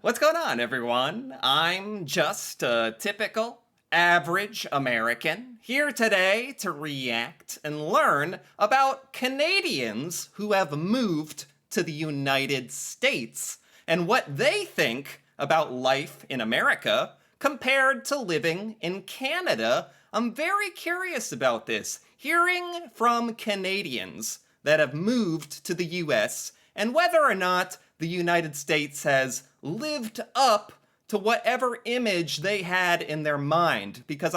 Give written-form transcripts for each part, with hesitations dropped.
What's going on, everyone? I'm just a typical, average American here today to react and learn about Canadians who have moved to the United States and what they think about life in America compared to living in Canada. I'm very curious about this, hearing from Canadians that have moved to the US and whether or not the United States has lived up to whatever image they had in their mind. Because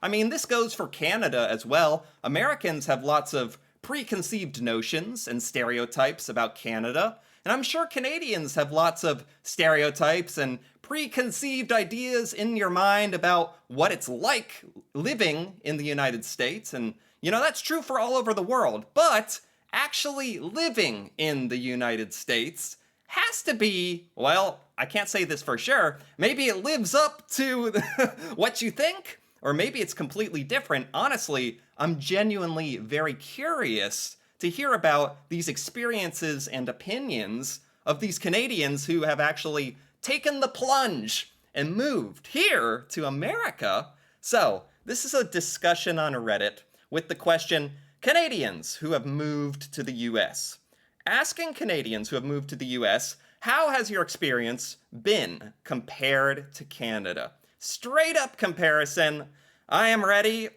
this goes for Canada as well. Americans have lots of preconceived notions and stereotypes about Canada. And I'm sure Canadians have lots of stereotypes and preconceived ideas in your mind about what it's like living in the United States. And, that's true for all over the world. But actually living in the United States has to be, well, I can't say this for sure. Maybe it lives up to what you think, or maybe it's completely different. Honestly, I'm genuinely very curious to hear about these experiences and opinions of these Canadians who have actually taken the plunge and moved here to America. So, this is a discussion on Reddit with the question, Canadians who have moved to the US. Asking Canadians who have moved to the US, how has your experience been compared to Canada? Straight up comparison. I am ready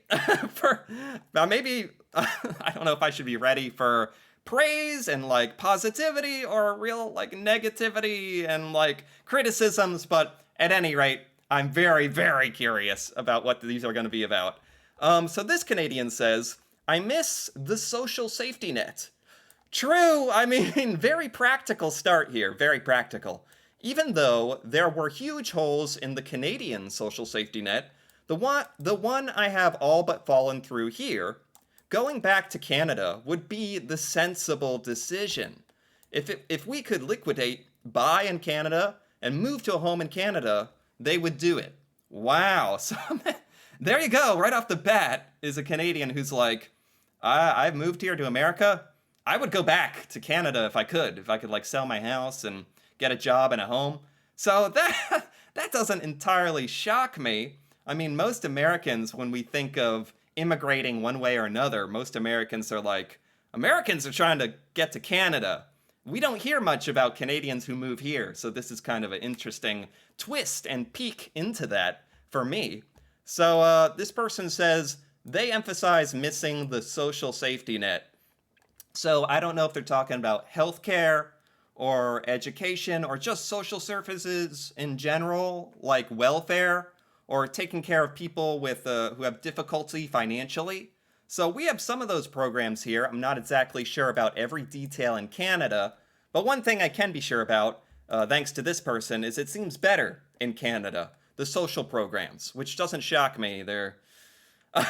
for maybe I don't know if I should be ready for praise and positivity or real negativity and criticisms, but at any rate, I'm very, very curious about what these are going to be about. So this Canadian says, I miss the social safety net. True, very practical start here, very practical. Even though there were huge holes in the Canadian social safety net, the one I have all but fallen through here, going back to Canada would be the sensible decision. If we could liquidate, buy in Canada, and move to a home in Canada, they would do it. Wow, so there you go, right off the bat is a Canadian who's like, I've moved here to America. I would go back to Canada if I could sell my house and get a job and a home. So that doesn't entirely shock me. Most Americans, when we think of immigrating one way or another, most Americans are like, Americans are trying to get to Canada. We don't hear much about Canadians who move here, so this is kind of an interesting twist and peek into that for me. So this person says they emphasize missing the social safety net. So I don't know if they're talking about healthcare or education or just social services in general, like welfare or taking care of people with who have difficulty financially. So we have some of those programs here. I'm not exactly sure about every detail in Canada, but one thing I can be sure about, thanks to this person, is it seems better in Canada, the social programs, which doesn't shock me. They're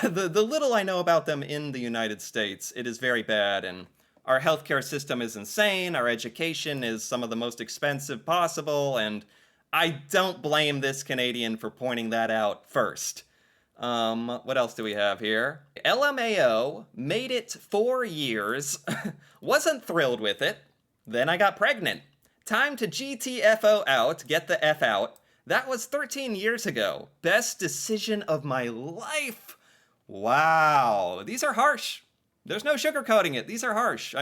the little I know about them in the United States, it is very bad, and our healthcare system is insane, our education is some of the most expensive possible, and I don't blame this Canadian for pointing that out first. What else do we have here? LMAO made it 4 years, wasn't thrilled with it, then I got pregnant. Time to GTFO out, get the F out. That was 13 years ago. Best decision of my life. Wow, these are harsh. There's no sugarcoating it. These are harsh.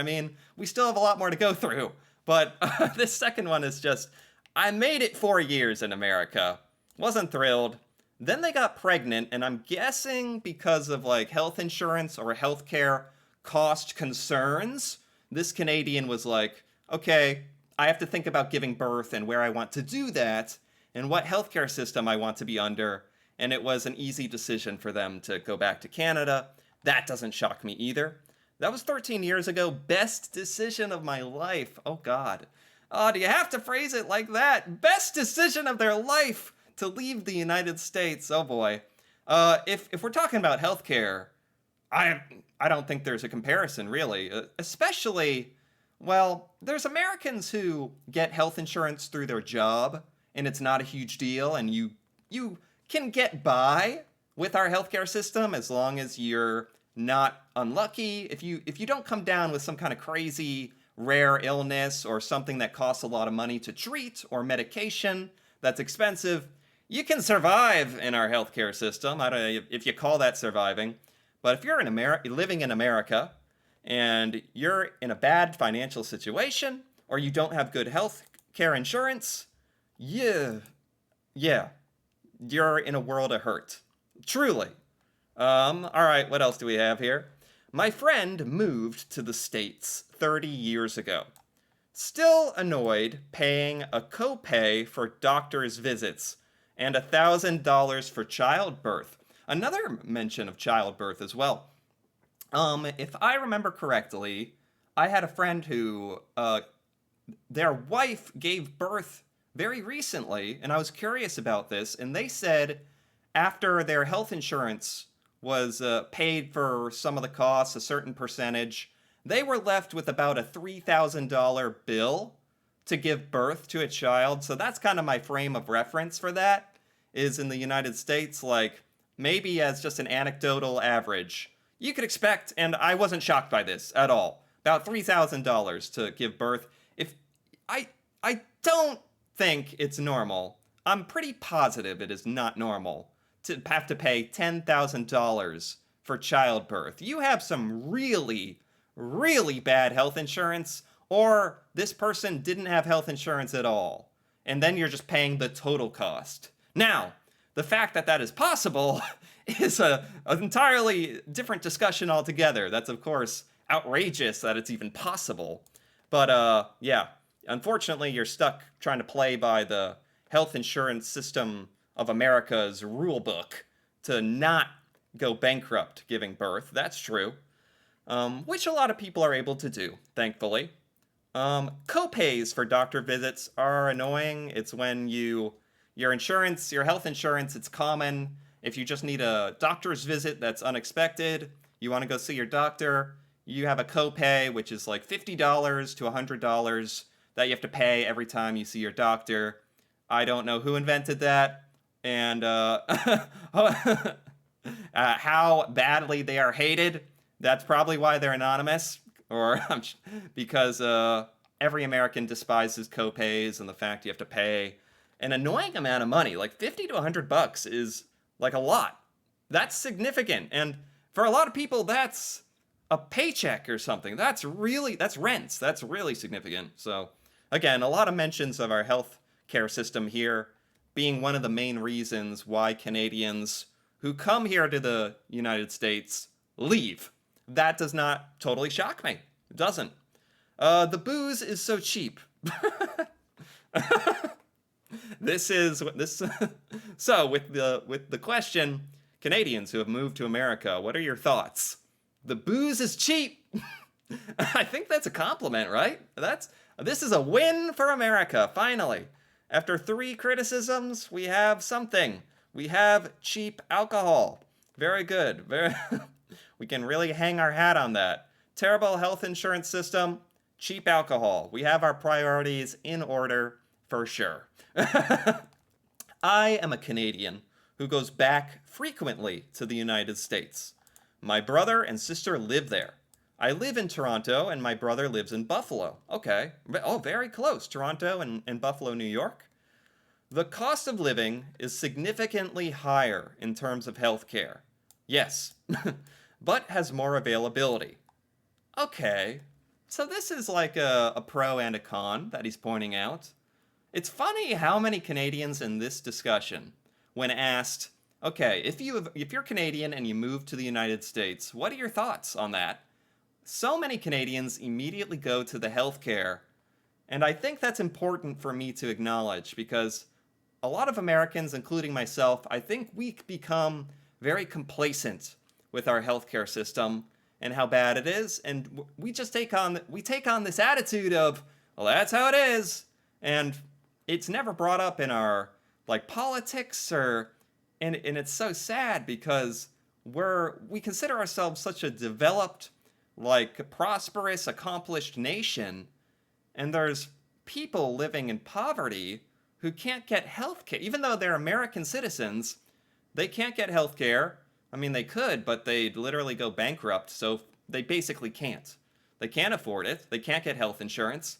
We still have a lot more to go through. But this second one is just, I made it 4 years in America. Wasn't thrilled. Then they got pregnant, and I'm guessing because of health insurance or healthcare cost concerns, this Canadian was like, okay, I have to think about giving birth and where I want to do that and what healthcare system I want to be under. And it was an easy decision for them to go back to Canada. That doesn't shock me either. That was 13 years ago. Best decision of my life. Oh, God. Oh, do you have to phrase it like that? Best decision of their life to leave the United States. Oh, boy. If we're talking about healthcare, I don't think there's a comparison, really. Especially, well, there's Americans who get health insurance through their job, and it's not a huge deal, and you can get by with our healthcare system as long as you're not unlucky. If you don't come down with some kind of crazy rare illness or something that costs a lot of money to treat or medication that's expensive, you can survive in our healthcare system. I don't know if you call that surviving, but if you're living in America and you're in a bad financial situation or you don't have good health care insurance, yeah, yeah, you're in a world of hurt. Truly. All right, what else do we have here? My friend moved to the States 30 years ago. Still annoyed paying a copay for doctor's visits and $1,000 for childbirth. Another mention of childbirth as well. If I remember correctly, I had a friend who their wife gave birth very recently, and I was curious about this, and they said after their health insurance was paid for some of the costs, a certain percentage, they were left with about a $3,000 bill to give birth to a child. So that's kind of my frame of reference for that, is in the United States, like maybe as just an anecdotal average, you could expect, and I wasn't shocked by this at all, about $3,000 to give birth. If I don't think it's normal. I'm pretty positive it is not normal to have to pay $10,000 for childbirth. You have some really, really bad health insurance, or this person didn't have health insurance at all, and then you're just paying the total cost. Now, the fact that that is possible is an entirely different discussion altogether. That's, of course, outrageous that it's even possible. But, yeah, unfortunately, you're stuck trying to play by the health insurance system of America's rule book to not go bankrupt giving birth. That's true. Which a lot of people are able to do, thankfully. Copays for doctor visits are annoying. It's when your health insurance, it's common. If you just need a doctor's visit that's unexpected, you want to go see your doctor, you have a copay, which is like $50 to $100 that you have to pay every time you see your doctor. I don't know who invented that, and how badly they are hated. That's probably why they're anonymous, or because every American despises copays and the fact you have to pay an annoying amount of money. Like $50 to $100 is like a lot. That's significant, and for a lot of people, that's a paycheck or something. That's rent. That's really significant. So again, a lot of mentions of our health care system here being one of the main reasons why Canadians who come here to the United States leave. That does not totally shock me. It doesn't. The booze is so cheap. So with the question, Canadians who have moved to America, what are your thoughts? The booze is cheap. I think that's a compliment, right? This is a win for America, finally. After 3 criticisms, we have something. We have cheap alcohol. Very good. We can really hang our hat on that. Terrible health insurance system, cheap alcohol. We have our priorities in order for sure. I am a Canadian who goes back frequently to the United States. My brother and sister live there. I live in Toronto, and my brother lives in Buffalo. Okay. Oh, very close. Toronto and Buffalo, New York. The cost of living is significantly higher in terms of healthcare. Yes, but has more availability. Okay. So this is like a pro and a con that he's pointing out. It's funny how many Canadians in this discussion, when asked, okay, if you're Canadian and you move to the United States, what are your thoughts on that? So many Canadians immediately go to the healthcare, and I think that's important for me to acknowledge because a lot of Americans, including myself, I think we become very complacent with our healthcare system and how bad it is, and we just take on this attitude of, well, that's how it is, and it's never brought up in our like politics and it's so sad because we consider ourselves such a developed, like prosperous, accomplished nation, and there's people living in poverty who can't get health care. Even though they're American citizens, they can't get health care. I mean, they could, but they'd literally go bankrupt, so they basically can't. They can't afford it. They can't get health insurance.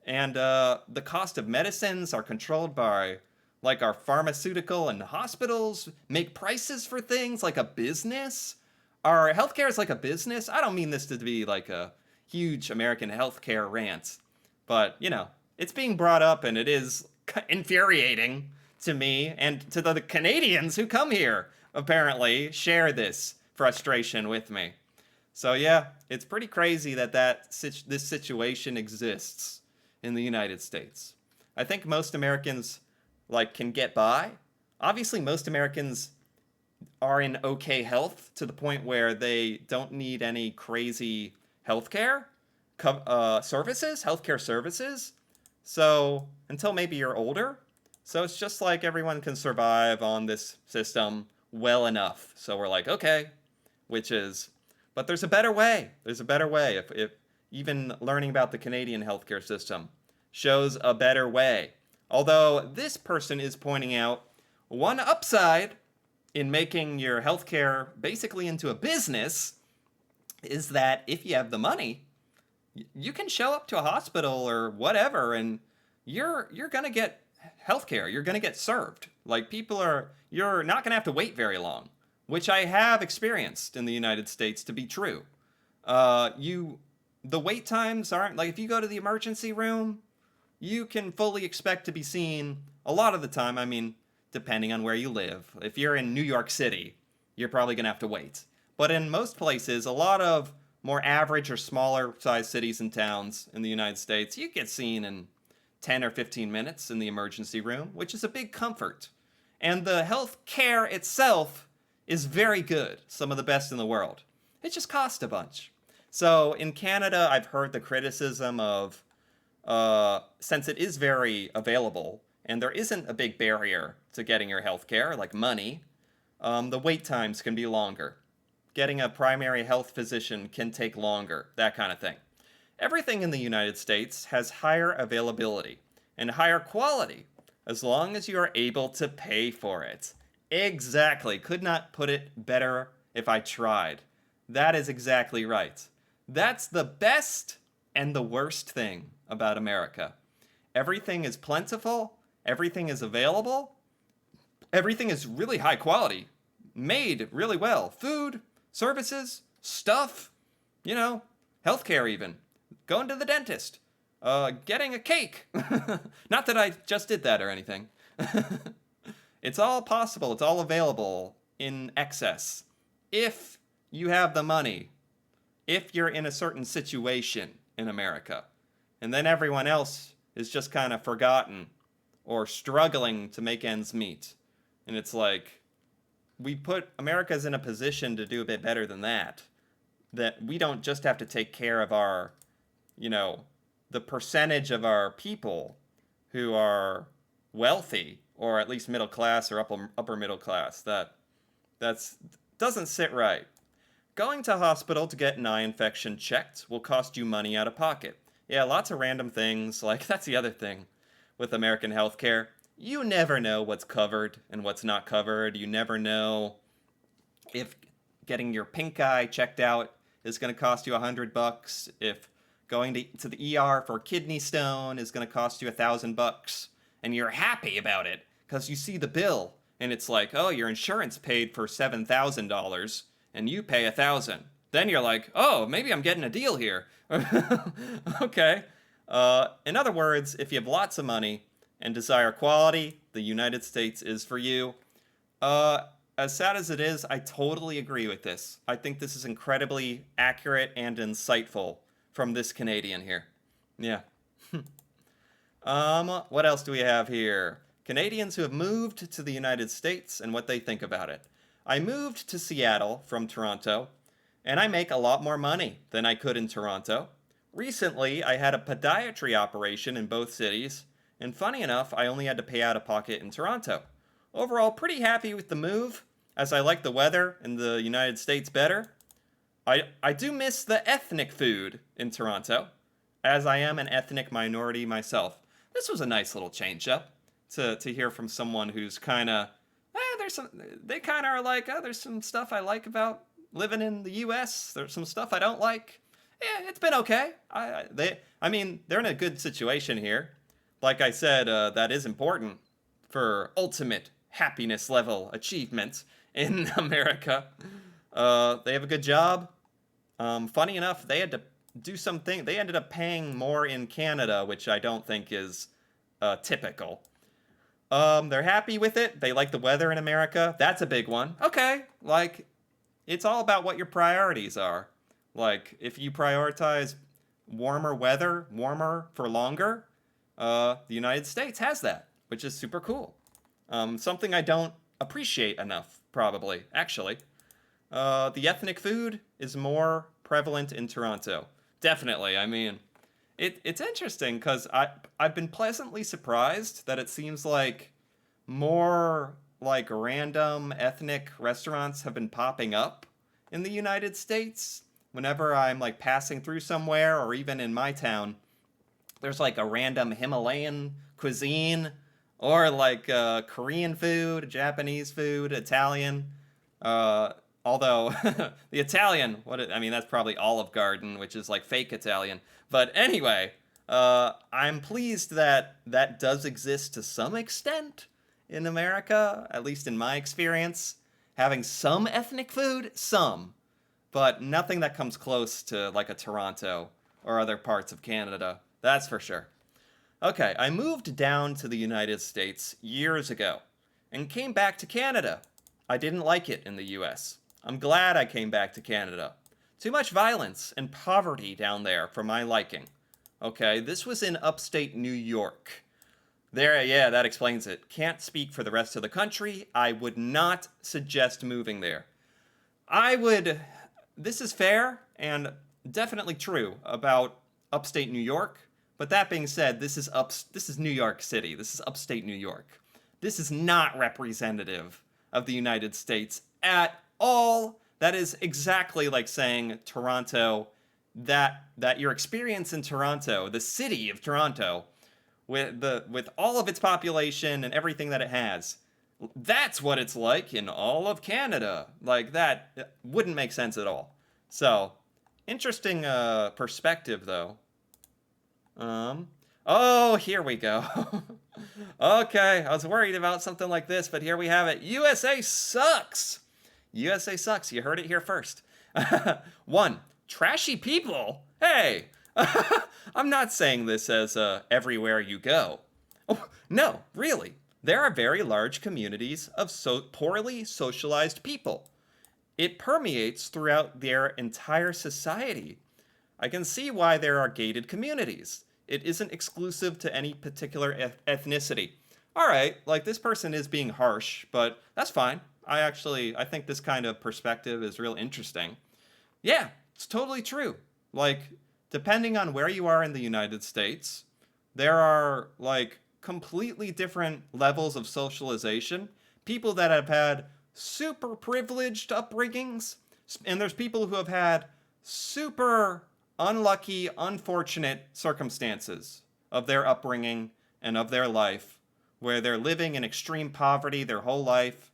And the cost of medicines are controlled by, like, our pharmaceutical and hospitals make prices for things like a business. Our healthcare is like a business. I don't mean this to be like a huge American healthcare rant, but, it's being brought up and it is infuriating to me and to the Canadians who come here, apparently, share this frustration with me. So yeah, it's pretty crazy that this situation exists in the United States. I think most Americans can get by. Obviously, most Americans are in okay health to the point where they don't need any crazy healthcare healthcare services. So until maybe you're older, so it's just like everyone can survive on this system well enough. So we're like, okay, which is, but there's a better way. There's a better way. If even learning about the Canadian healthcare system shows a better way. Although this person is pointing out one upside in making your healthcare basically into a business is that if you have the money, you can show up to a hospital or whatever, and you're gonna get healthcare. You're gonna get served. You're not gonna have to wait very long, which I have experienced in the United States to be true. The wait times aren't like if you go to the emergency room, you can fully expect to be seen a lot of the time. I mean, depending on where you live. If you're in New York City, you're probably gonna have to wait. But in most places, a lot of more average or smaller sized cities and towns in the United States, you get seen in 10 or 15 minutes in the emergency room, which is a big comfort. And the health care itself is very good, some of the best in the world. It just costs a bunch. So in Canada, I've heard the criticism of, since it is very available and there isn't a big barrier to getting your health care, like money, the wait times can be longer. Getting a primary health physician can take longer, that kind of thing. Everything in the United States has higher availability and higher quality as long as you are able to pay for it. Exactly. Could not put it better if I tried. That is exactly right. That's the best and the worst thing about America. Everything is plentiful, everything is available, everything is really high quality, made really well. Food, services, stuff, healthcare even. Going to the dentist, getting a cake. Not that I just did that or anything. It's all possible. It's all available in excess. If you have the money, if you're in a certain situation in America, and then everyone else is just kind of forgotten or struggling to make ends meet. And it's like, we put America's in a position to do a bit better than that. That we don't just have to take care of our, the percentage of our people who are wealthy, or at least middle class or upper middle class. That's doesn't sit right. Going to hospital to get an eye infection checked will cost you money out of pocket. Yeah, lots of random things. That's the other thing with American healthcare. You never know what's covered and what's not covered. You never know if getting your pink eye checked out is going to cost you $100. If going to the ER for kidney stone is going to cost you $1,000, and you're happy about it because you see the bill and it's like, oh, your insurance paid for $7,000 and you pay $1,000. Then you're like, oh, maybe I'm getting a deal here. Okay. In other words, if you have lots of money and desire quality, the United States is for you. As sad as it is, I totally agree with this. I think this is incredibly accurate and insightful from this Canadian here. Yeah. What else do we have here? Canadians who have moved to the United States and what they think about it. I moved to Seattle from Toronto, and I make a lot more money than I could in Toronto. Recently, I had a podiatry operation in both cities, and funny enough, I only had to pay out of pocket in Toronto. Overall, pretty happy with the move, as I like the weather in the United States better. I do miss the ethnic food in Toronto, as I am an ethnic minority myself. This was a nice little change up to hear from someone who's kind of, they kind of are like, oh, there's some stuff I like about living in the U.S. There's some stuff I don't like. it's been okay. I mean, they're in a good situation here. Like I said, that is important for ultimate happiness level achievement in America. They have a good job. Funny enough, they had to do something. They ended up paying more in Canada, which I don't think is typical. They're happy with it. They like the weather in America. That's a big one. Okay, like it's all about what your priorities are. Like if you prioritize warmer weather, warmer for longer, the United States has that, which is super cool. Something I don't appreciate enough, probably, actually. The ethnic food is more prevalent in Toronto. Definitely. I mean, it's interesting because I've been pleasantly surprised that it seems like more like random ethnic restaurants have been popping up in the United States. Whenever I'm like passing through somewhere or even in my town, there's like a random Himalayan cuisine or like Korean food, Japanese food, Italian. Uh, Although the Italian, I mean, that's probably Olive Garden, which is like fake Italian. But anyway, I'm pleased that that does exist to some extent in America, at least in my experience. Having some ethnic food, some, but nothing that comes close to like a Toronto or other parts of Canada. That's for sure. Okay, I moved down to the United States years ago and came back to Canada. I didn't like it in the US. I'm glad I came back to Canada. Too much violence and poverty down there for my liking. Okay, this was in upstate New York. There, yeah, that explains it. Can't speak for the rest of the country. I would not suggest moving there. I would. This is fair and definitely true about upstate New York. But that being said, This is New York City. This is upstate New York. This is not representative of the United States at all. That is exactly like saying Toronto. That your experience in Toronto, the city of Toronto, with all of its population and everything that it has, that's what it's like in all of Canada. Like that wouldn't make sense at all. So, interesting perspective though. Oh, here we go. Okay, I was worried about something like this, but here we have it. USA sucks. USA sucks. You heard it here first. 1. Trashy people. Hey, I'm not saying this as everywhere you go. Oh, no, really. There are very large communities of poorly socialized people. It permeates throughout their entire society. I can see why there are gated communities. It isn't exclusive to any particular ethnicity. All right, like this person is being harsh, but that's fine. I think this kind of perspective is real interesting. Yeah, it's totally true. Like, depending on where you are in the United States, there are like completely different levels of socialization. People that have had super privileged upbringings, and there's people who have had super unlucky, unfortunate circumstances of their upbringing and of their life, where they're living in extreme poverty their whole life.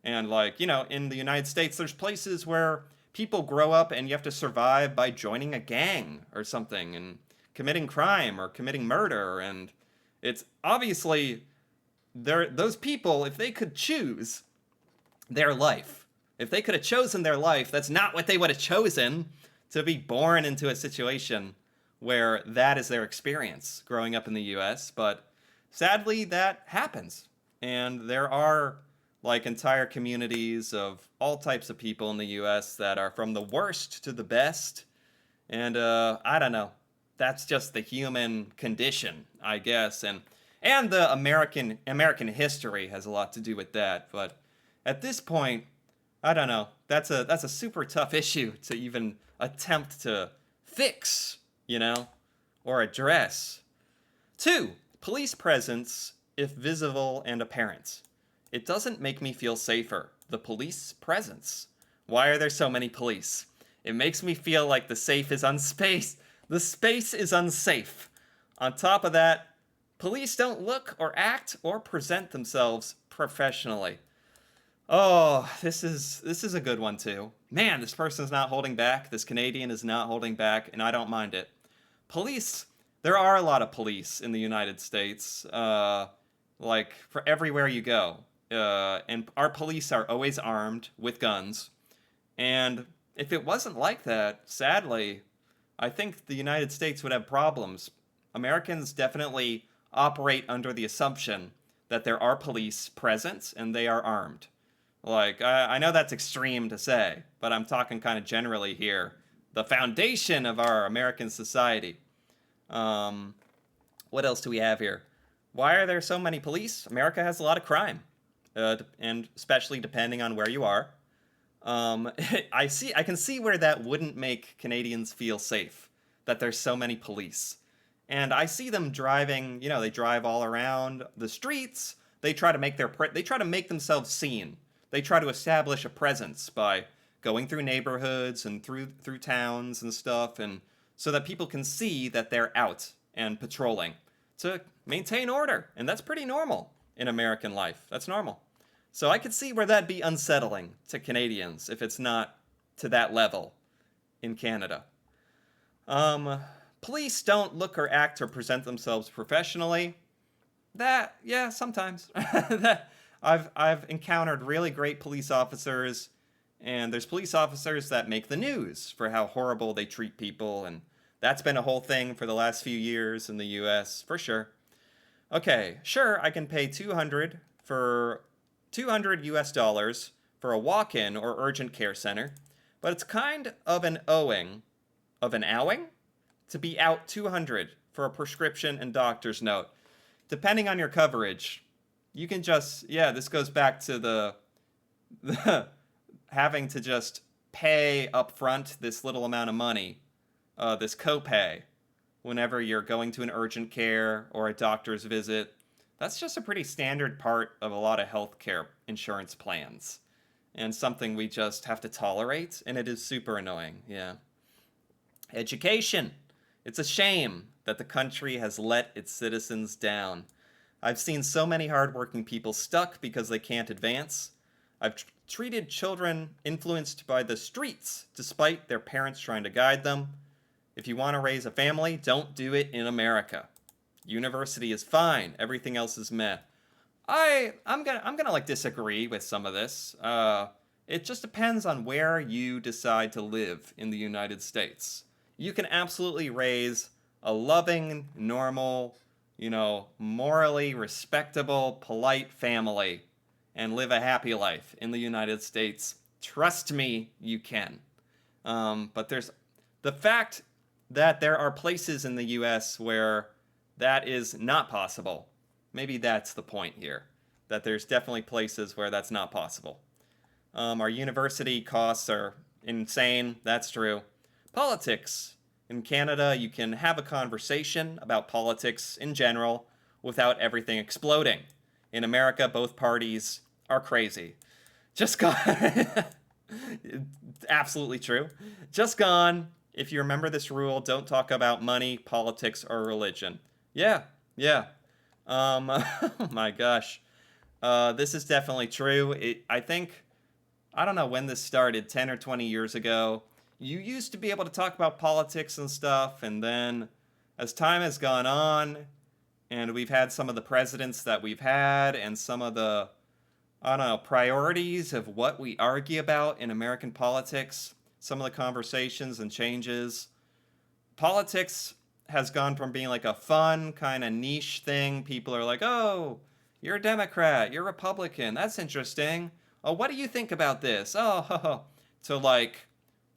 And, like, you know, in the United States, there's places where people grow up and you have to survive by joining a gang or something and committing crime or committing murder. And it's obviously those people, if they could choose their life, if they could have chosen their life, that's not what they would have chosen, to be born into a situation where that is their experience growing up in the US. But sadly, that happens. And there are like entire communities of all types of people in the US that are from the worst to the best. And I don't know. That's just the human condition, I guess. And the American history has a lot to do with that. But at this point, I don't know. That's a super tough issue to even attempt to fix, you know, or address. 2. Police presence, if visible and apparent. It doesn't make me feel safer. The police presence. Why are there so many police? It makes me feel like the safe is unspace. The space is unsafe. On top of that, police don't look or act or present themselves professionally. Oh, this is a good one too. Man, this person's not holding back. This Canadian is not holding back, and I don't mind it. Police. There are a lot of police in the United States. Like for everywhere you go. And our police are always armed with guns. And if it wasn't like that, sadly, I think the United States would have problems. Americans definitely operate under the assumption that there are police present and they are armed. Like, I know that's extreme to say, but I'm talking kind of generally here. The foundation of our American society. Um, what else do we have here? Why are there so many police? America has a lot of crime, and especially depending on where you are. I can see where that wouldn't make Canadians feel safe, that there's so many police. And I see them driving, they drive all around the streets. They try to make themselves seen. They try to establish a presence by going through neighborhoods and through towns and stuff, and so that people can see that they're out and patrolling to maintain order. And that's pretty normal in American life. That's normal. So I could see where that'd be unsettling to Canadians if it's not to that level in Canada. Um, Police don't look or act or present themselves professionally. That, yeah, sometimes. that I've encountered really great police officers, and there's police officers that make the news for how horrible they treat people, and that's been a whole thing for the last few years in the US, for sure. Okay, sure, I can pay 200 US dollars for a walk-in or urgent care center, but it's kind of an owing to be out 200 for a prescription and doctor's note. Depending on your coverage, you can just, yeah, this goes back to the having to just pay upfront this little amount of money, this copay, whenever you're going to an urgent care or a doctor's visit. That's just a pretty standard part of a lot of healthcare insurance plans, and something we just have to tolerate, and it is super annoying, yeah. Education. It's a shame that the country has let its citizens down. I've seen so many hardworking people stuck because they can't advance. I've treated children influenced by the streets despite their parents trying to guide them. If you want to raise a family, don't do it in America. University is fine. Everything else is meh. I'm gonna like disagree with some of this. It just depends on where you decide to live in the United States. You can absolutely raise a loving, normal, morally respectable, polite family and live a happy life in the United States. Trust me, you can. But there's the fact that there are places in the US where that is not possible. Maybe that's the point here. That there's definitely places where that's not possible. Our university costs are insane. That's true. Politics. In Canada, you can have a conversation about politics in general without everything exploding. In America, both parties are crazy. Just gone. Absolutely true. Just gone. If you remember this rule, don't talk about money, politics, or religion. Yeah, yeah. Oh my gosh. This is definitely true. I think, I don't know when this started, 10 or 20 years ago. You used to be able to talk about politics and stuff, and then as time has gone on, and we've had some of the presidents that we've had, and some of the, I don't know, priorities of what we argue about in American politics, some of the conversations and changes. Politics has gone from being like a fun, kind of niche thing. People are like, oh, you're a Democrat, you're a Republican, that's interesting. Oh, what do you think about this? Oh, to like,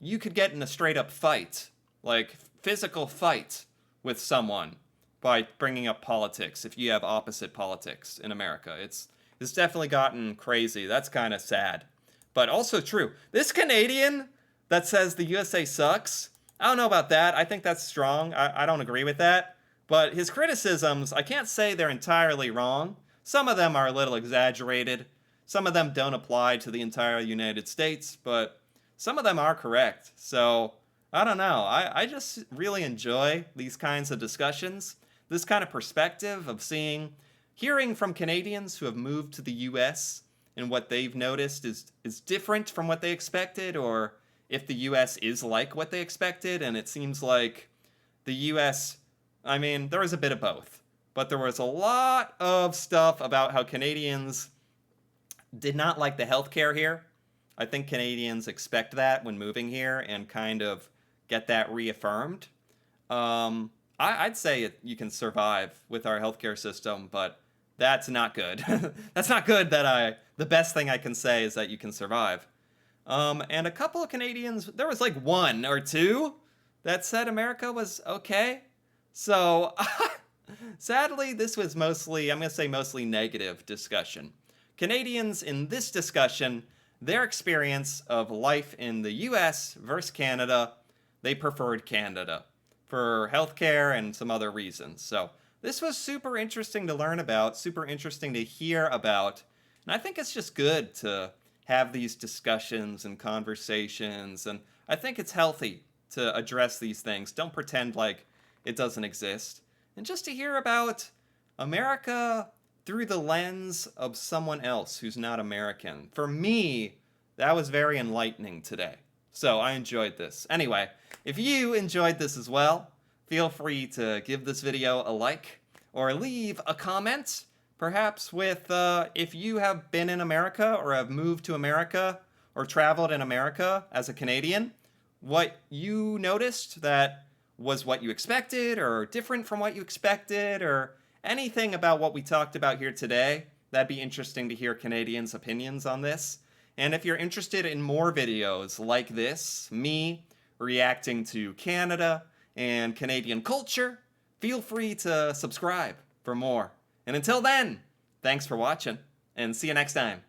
you could get in a straight up fight, like physical fight with someone by bringing up politics if you have opposite politics in America. It's definitely gotten crazy. That's kind of sad. But also true. This Canadian that says the USA sucks, I don't know about that. I think that's strong. I don't agree with that. But his criticisms, I can't say they're entirely wrong. Some of them are a little exaggerated. Some of them don't apply to the entire United States, but some of them are correct. So, I don't know. I just really enjoy these kinds of discussions. This kind of perspective of hearing from Canadians who have moved to the US and what they've noticed is different from what they expected, or if the US is like what they expected. And it seems like the US, I mean, there was a bit of both, but there was a lot of stuff about how Canadians did not like the healthcare here. I think Canadians expect that when moving here and kind of get that reaffirmed. I'd say you can survive with our healthcare system, but that's not good. That's not good the best thing I can say is that you can survive. And a couple of Canadians, there was like one or two that said America was okay. So, sadly, this was mostly, I'm going to say mostly negative discussion. Canadians in this discussion, their experience of life in the US versus Canada, they preferred Canada for healthcare and some other reasons. So this was super interesting to learn about, super interesting to hear about. And I think it's just good to have these discussions and conversations. And I think it's healthy to address these things. Don't pretend like it doesn't exist. And just to hear about America through the lens of someone else who's not American. For me, that was very enlightening today. So I enjoyed this. Anyway, if you enjoyed this as well, feel free to give this video a like or leave a comment, perhaps with if you have been in America or have moved to America or traveled in America as a Canadian, what you noticed that was what you expected or different from what you expected, or anything about what we talked about here today. That'd be interesting to hear Canadians' opinions on this. And if you're interested in more videos like this, me reacting to Canada and Canadian culture, feel free to subscribe for more. And until then, thanks for watching, and see you next time.